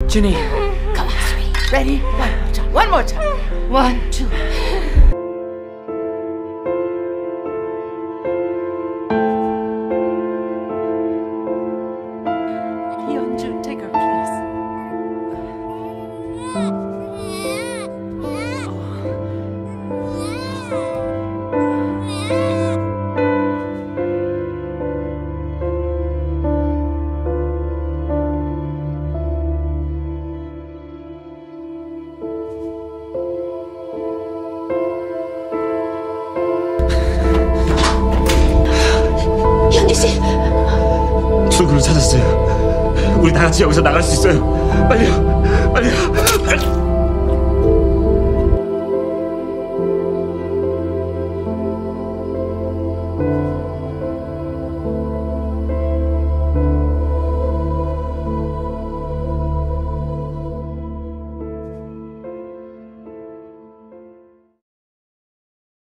Ginny, come on, sweetie. Ready? One more time. 1, 2. Yeonju, take her, please. 현주 씨, 출구를 찾았어요. 우리 다 같이 여기서 나갈 수 있어요. 빨리요, 빨리요.